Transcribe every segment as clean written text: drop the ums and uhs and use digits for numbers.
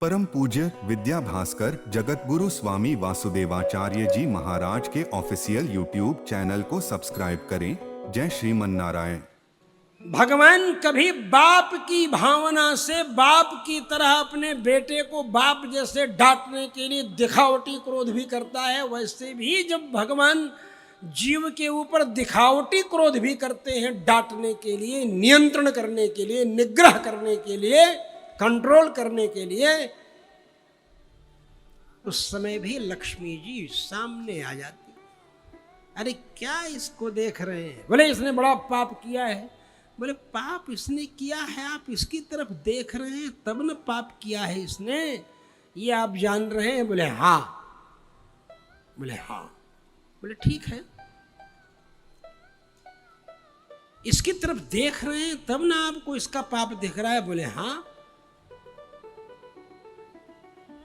परम पूज्य विद्या भास्कर जगत गुरु स्वामी वासुदेवाचार्य जी महाराज के ऑफिशियल यूट्यूब चैनल को सब्सक्राइब करें। जय श्रीमन नारायण। भगवान कभी बाप की भावना से बाप की तरह अपने बेटे को बाप जैसे डांटने के लिए दिखावटी क्रोध भी करता है, वैसे भी जब भगवान जीव के ऊपर दिखावटी क्रोध भी करते हैं, डांटने के लिए, नियंत्रण करने के लिए, निग्रह करने के लिए, कंट्रोल करने के लिए, उस समय भी लक्ष्मी जी सामने आ जाती। अरे क्या इसको देख रहे हैं? बोले इसने बड़ा पाप किया है। बोले पाप इसने किया है, आप इसकी तरफ देख रहे हैं तब न पाप किया है इसने, ये आप जान रहे हैं? बोले हाँ। बोले हाँ। बोले ठीक है, इसकी तरफ देख रहे हैं तब ना आपको इसका पाप दिख रहा है? बोले हाँ,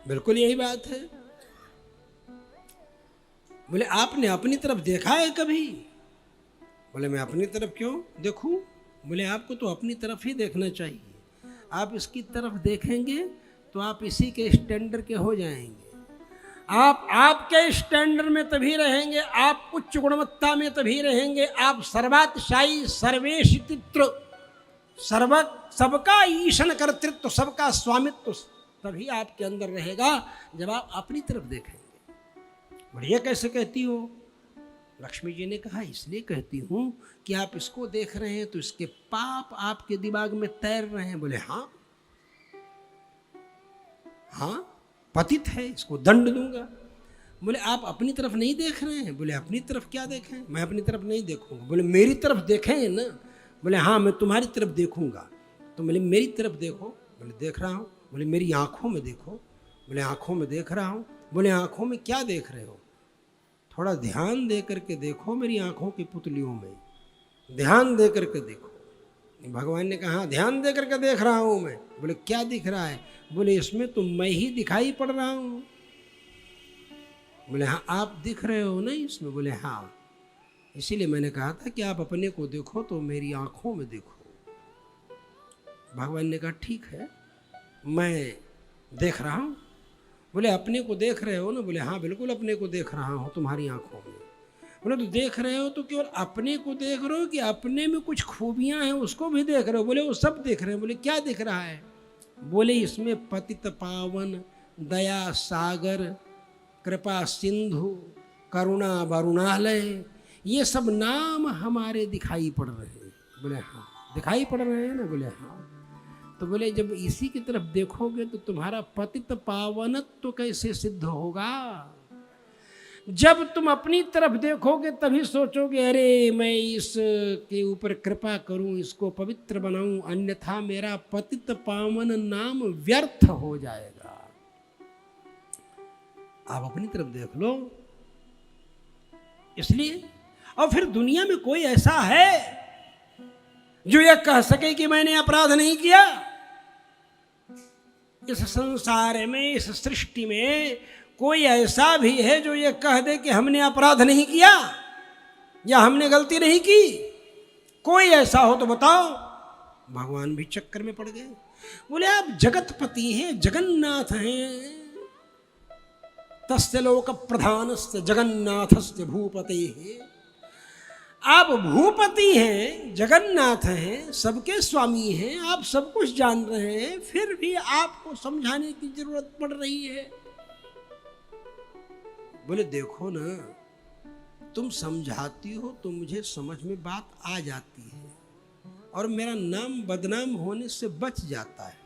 बिल्कुल यही बात है। बोले आपने अपनी तरफ देखा है कभी? बोले मैं अपनी तरफ क्यों देखूं? बोले आपको तो अपनी तरफ ही देखना चाहिए। आप इसकी तरफ देखेंगे तो आप इसी के स्टैंडर्ड के हो जाएंगे। आप आपके स्टैंडर्ड में तभी रहेंगे, आप उच्च गुणवत्ता में तभी रहेंगे, आप सर्वातिशायी सर्वेशितित्व सबका ईशन कर्तृत्व, सबका स्वामित्व तभी आपके अंदर रहेगा जब आप अपनी तरफ देखेंगे। बढ़िया कैसे कहती हो? लक्ष्मी जी ने कहा इसलिए कहती हूँ कि आप इसको देख रहे हैं तो इसके पाप आपके दिमाग में तैर रहे हैं। बोले हाँ हाँ, पतित है, इसको दंड दूंगा। बोले आप अपनी तरफ नहीं देख रहे हैं? बोले अपनी तरफ क्या देखें, मैं अपनी तरफ नहीं देखूंगा। बोले मेरी तरफ देखें ना? बोले हाँ मैं तुम्हारी तरफ देखूंगा। तो बोले मेरी तरफ देखो। बोले देख रहा हूँ। बोले मेरी आंखों में देखो। बोले आंखों में देख रहा हूँ। बोले आंखों में क्या देख रहे हो? थोड़ा ध्यान दे करके देखो, मेरी आंखों की पुतलियों में ध्यान दे करके देखो। भगवान ने कहा ध्यान दे करके देख रहा हूँ मैं। बोले क्या दिख रहा है? बोले इसमें तो मैं ही दिखाई पड़ रहा हूँ। बोले हाँ आप दिख रहे हो ना इसमें? बोले हाँ, इसीलिए मैंने कहा था कि आप अपने को देखो तो मेरी आंखों में देखो। भगवान ने कहा ठीक है, मैं देख रहा हूँ। बोले अपने को देख रहे हो ना? बोले हाँ बिल्कुल अपने को देख रहा हूँ तुम्हारी आंखों में। बोले तो देख रहे हो तो केवल अपने को देख रहे हो कि अपने में कुछ खूबियां हैं उसको भी देख रहे हो? बोले वो सब देख रहे हैं। बोले क्या दिख रहा है? बोले इसमें पतित पावन, दया सागर, कृपा सिंधु, करुणा वरुणालय, ये सब नाम हमारे दिखाई पड़ रहे हैं। बोले हाँ दिखाई पड़ रहे हैं ना? बोले हाँ। तो बोले जब इसी की तरफ देखोगे तो तुम्हारा पतित पावनत्व तो कैसे सिद्ध होगा? जब तुम अपनी तरफ देखोगे तभी सोचोगे अरे मैं इस के ऊपर कृपा करूं, इसको पवित्र बनाऊं, अन्यथा मेरा पतित पावन नाम व्यर्थ हो जाएगा। आप अपनी तरफ देख लो। इसलिए और फिर दुनिया में कोई ऐसा है जो यह कह सके कि मैंने अपराध नहीं किया? इस संसार में, इस सृष्टि में कोई ऐसा भी है जो ये कह दे कि हमने अपराध नहीं किया या हमने गलती नहीं की? कोई ऐसा हो तो बताओ। भगवान भी चक्कर में पड़ गए। बोले आप जगतपति हैं, जगन्नाथ हैं, तस्य लोक प्रधानस्य जगन्नाथस्य भूपते है। आप भूपति हैं, जगन्नाथ हैं, सबके स्वामी हैं, आप सब कुछ जान रहे हैं, फिर भी आपको समझाने की जरूरत पड़ रही है। बोले देखो ना, तुम समझाती हो तो मुझे समझ में बात आ जाती है और मेरा नाम बदनाम होने से बच जाता है।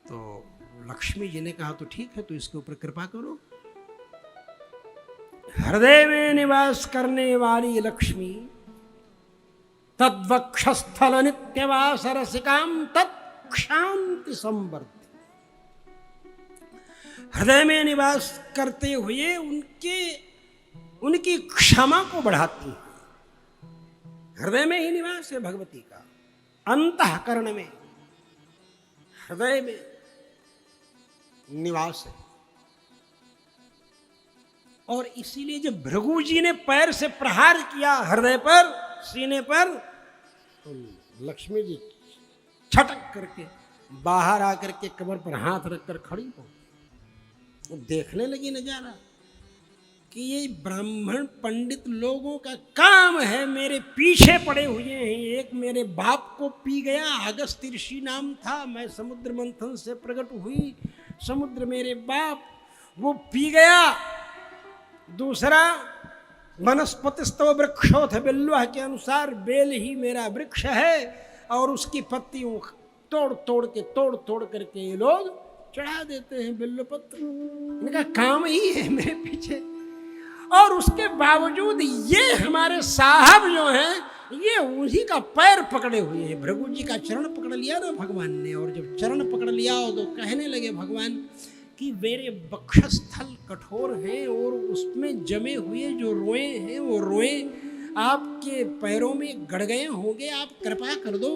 तो लक्ष्मी जी ने कहा तो ठीक है, तो इसके ऊपर कृपा करो। हृदय में निवास करने वाली लक्ष्मी, तद्वक्षस्थल नित्यवास रसिकाम तत्क्षांति संवर्धि, हृदय में निवास करते हुए उनकी क्षमा को बढ़ाती है। हृदय में ही निवास है भगवती का, अंतःकरण में, हृदय में निवास है। और इसीलिए जब भृगु जी ने पैर से प्रहार किया हृदय पर, सीने पर, तो लक्ष्मी जी छटक करके बाहर आकर के कमर पर हाथ रखकर खड़ी हो, वो देखने लगी नजारा कि ये ब्राह्मण पंडित लोगों का काम है, मेरे पीछे पड़े हुए हैं। एक मेरे बाप को पी गया, अगस्त्य ऋषि नाम था, मैं समुद्र मंथन से प्रकट हुई, समुद्र मेरे बाप, वो पी गया। दूसरा, वनस्पतिस्तव वृक्षोथ बिल्वा के अनुसार बेल ही मेरा वृक्ष है और उसकी पत्तियों तोड़ तोड़ करके ये लोग चढ़ा देते हैं बिल्वपत्र। इनका काम ही है मेरे पीछे। और उसके बावजूद ये हमारे साहब जो हैं, ये उन्हीं का पैर पकड़े हुए हैं। भृगु जी का चरण पकड़ लिया ना भगवान ने, और जब चरण पकड़ लिया तो कहने लगे भगवान कि मेरे वक्षस्थल कठोर हैं और उसमें जमे हुए जो रोए हैं वो रोए आपके पैरों में गड़ गए होंगे, आप कृपा कर दो।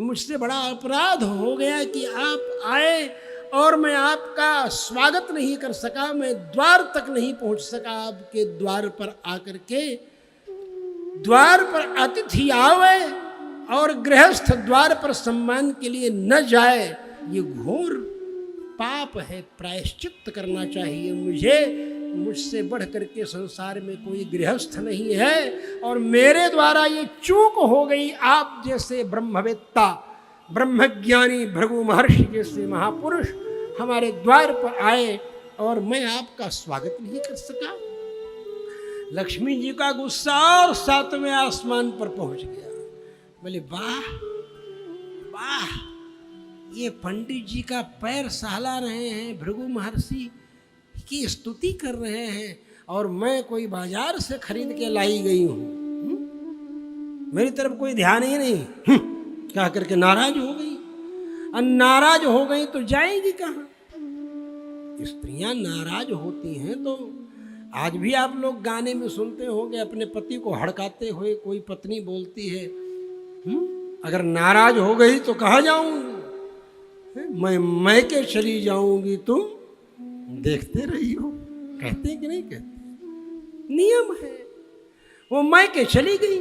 मुझसे बड़ा अपराध हो गया कि आप आए और मैं आपका स्वागत नहीं कर सका, मैं द्वार तक नहीं पहुंच सका। आपके द्वार पर आकर के, द्वार पर अतिथि आवे और गृहस्थ द्वार पर सम्मान के लिए न जाए, ये घोर पाप है, प्रायश्चित करना चाहिए मुझे। मुझसे बढ़ करके संसार में कोई गृहस्थ नहीं है और मेरे द्वारा ये चूक हो गई। आप जैसे ब्रह्मवेत्ता, ब्रह्मज्ञानी भृगु महर्षि जैसे महापुरुष हमारे द्वार पर आए और मैं आपका स्वागत नहीं कर सका। लक्ष्मी जी का गुस्सा और 7वें आसमान पर पहुंच गया। बोले वाह वाह, ये पंडित जी का पैर सहला रहे हैं, भृगु महर्षि की स्तुति कर रहे हैं और मैं कोई बाजार से खरीद के लाई गई हूं, मेरी तरफ कोई ध्यान ही नहीं, क्या करके नाराज हो गई। और नाराज हो गई तो जाएगी कहाँ? स्त्रियां नाराज होती हैं तो आज भी आप लोग गाने में सुनते होंगे, अपने पति को हड़काते हुए कोई पत्नी बोलती है, अगर नाराज हो गई तो कहाँ जाऊंगी, मैं मैके चली जाऊंगी, तुम देखते रही हो। कहते हैं कि नहीं कहते? नियम है। वो मैके चली गई।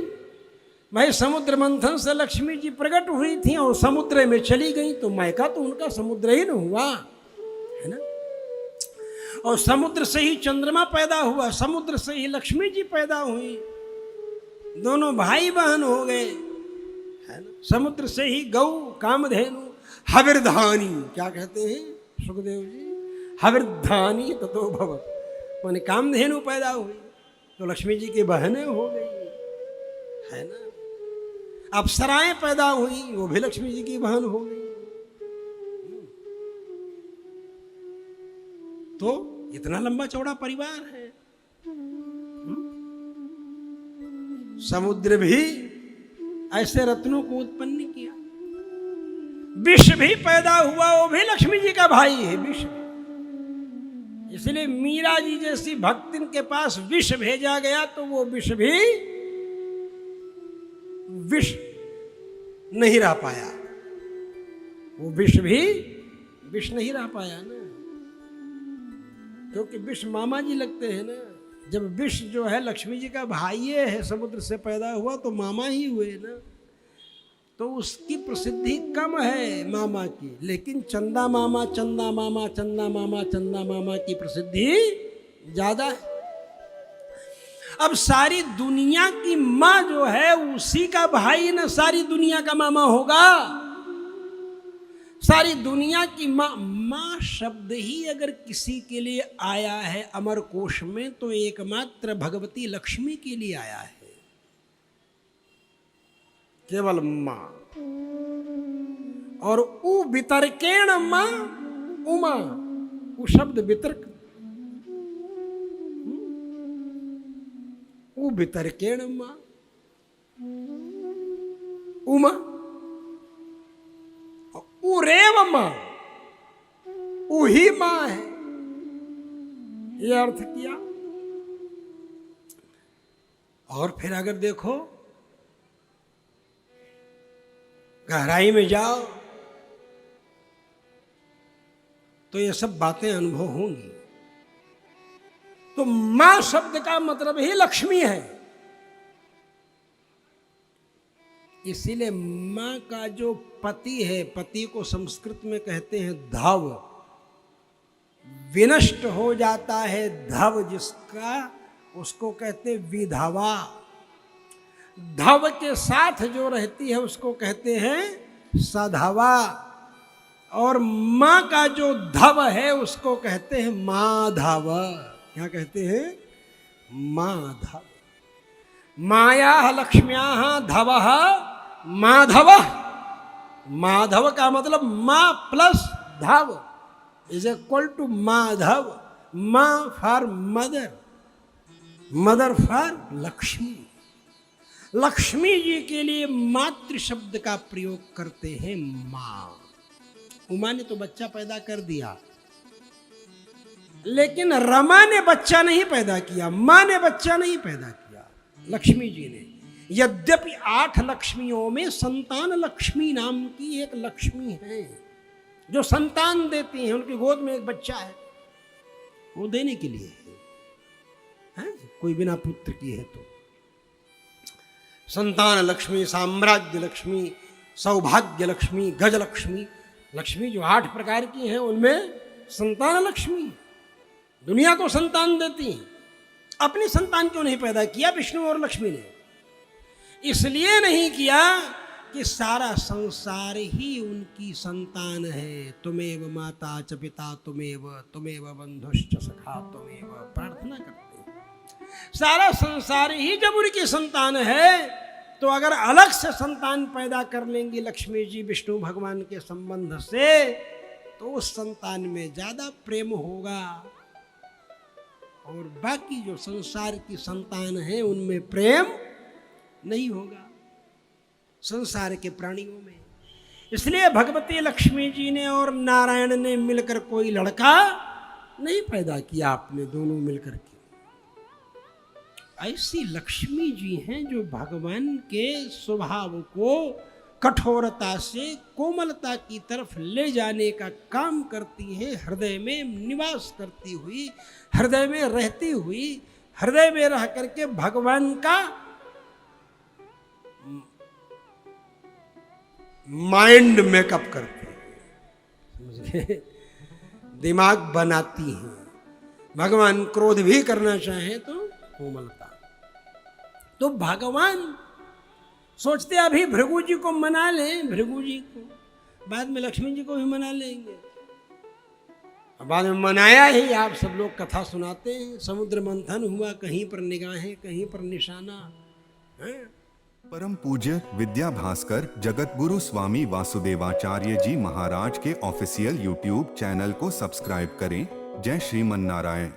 भाई समुद्र मंथन से लक्ष्मी जी प्रकट हुई थी और समुद्र में चली गई, तो मैका तो उनका समुद्र ही न हुआ, है ना। और समुद्र से ही चंद्रमा पैदा हुआ, समुद्र से ही लक्ष्मी जी पैदा हुई, दोनों भाई बहन हो गए, है ना। समुद्र से ही गौ, कामधेनु, हविर्धानी, क्या कहते हैं सुखदेव जी, हविर्धानी ततो भवत्, माने कामधेनु पैदा हुई तो लक्ष्मी जी की बहनें हो गई, है ना। अप्सराएं पैदा हुई, वो भी लक्ष्मी जी की बहन हो गई। तो इतना लंबा चौड़ा परिवार है। समुद्र भी ऐसे रत्नों को उत्पन्न किया। विष भी पैदा हुआ, वो भी लक्ष्मी जी का भाई है, विष। इसलिए मीरा जी जैसी भक्तिन के पास विष भेजा गया तो वो विष भी विष नहीं रह पाया, वो विष भी विष नहीं रह पाया ना, क्योंकि विष मामा जी लगते हैं ना। जब विष जो है लक्ष्मी जी का भाई है, समुद्र से पैदा हुआ तो मामा ही हुए ना, तो उसकी प्रसिद्धि कम है मामा की, लेकिन चंदा मामा चंदा मामा चंदा मामा चंदा मामा की प्रसिद्धि ज्यादा है। अब सारी दुनिया की माँ जो है उसी का भाई ना सारी दुनिया का मामा होगा। सारी दुनिया की माँ, माँ शब्द ही अगर किसी के लिए आया है अमर कोश में तो एकमात्र भगवती लक्ष्मी के लिए आया है, केवल माँ। और उ वितर्केण माँ, उमा, उ शब्द वितर्क, उ वितर्केण माँ, उमा, उरेव माँ, उ ही माँ है, ये अर्थ किया। और फिर अगर देखो गहराई में जाओ तो ये सब बातें अनुभव होंगी। तो मां शब्द का मतलब ही लक्ष्मी है। इसीलिए माँ का जो पति है, पति को संस्कृत में कहते हैं धव। विनष्ट हो जाता है धव जिसका, उसको कहते हैं विधवा। धव के साथ जो रहती है उसको कहते हैं सधवा। और माँ का जो धव है उसको कहते हैं माधव। क्या कहते हैं? माधव। माया लक्ष्म्या धव माधव। माधव का मतलब माँ प्लस धव इज इक्वल टू माधव। माँ for mother, mother for Lakshmi. Lakshmi ji के लिए मातृ शब्द का प्रयोग करते हैं माँ। उमा ने तो बच्चा पैदा कर दिया, लेकिन रमा ने बच्चा नहीं पैदा किया, माँ ने बच्चा नहीं पैदा किया, लक्ष्मी जी ने। यद्यपि 8 लक्ष्मियों में संतान लक्ष्मी नाम की एक लक्ष्मी है जो संतान देती हैं। उनकी गोद में एक बच्चा है, वो देने के लिए है। कोई बिना पुत्र की है तो संतान लक्ष्मी, साम्राज्य लक्ष्मी, सौभाग्य लक्ष्मी, गज लक्ष्मी। लक्ष्मी जो 8 प्रकार की हैं उनमें संतान लक्ष्मी दुनिया को संतान देती हैं। अपनी संतान क्यों नहीं पैदा किया विष्णु और लक्ष्मी ने? इसलिए नहीं किया कि सारा संसार ही उनकी संतान है। तुमेव माता च पिता तुमेव, तुमेव बंधुश्च सखा तुमेव, प्रार्थना करते हैं। सारा संसार ही जब उनकी संतान है तो अगर अलग से संतान पैदा कर लेंगी लक्ष्मी जी विष्णु भगवान के संबंध से, तो उस संतान में ज्यादा प्रेम होगा। और बाकी जो संसार की संतान है उनमें प्रेम नहीं होगा, संसार के प्राणियों में। इसलिए भगवती लक्ष्मी जी ने और नारायण ने मिलकर कोई लड़का नहीं पैदा किया, आपने दोनों मिलकर के। ऐसी लक्ष्मी जी हैं जो भगवान के स्वभाव को कठोरता से कोमलता की तरफ ले जाने का काम करती हैं। हृदय में निवास करती हुई, हृदय में रहती हुई, हृदय में रह करके भगवान का माइंड मेकअप करती हैं, दिमाग बनाती हैं। भगवान क्रोध भी करना चाहे तो कोमलता। तो भगवान सोचते अभी भृगु जी को मना लें, भृगु जी को, बाद में लक्ष्मी जी को भी मना लेंगे। बाद में मनाया ही, आप सब लोग कथा सुनाते हैं। समुद्र मंथन हुआ, कहीं पर निगाहें, कहीं पर निशाना है। परम पूज्य विद्या भास्कर जगत गुरु स्वामी वासुदेवाचार्य जी महाराज के ऑफिशियल यूट्यूब चैनल को सब्सक्राइब करें। जय श्रीमन नारायण।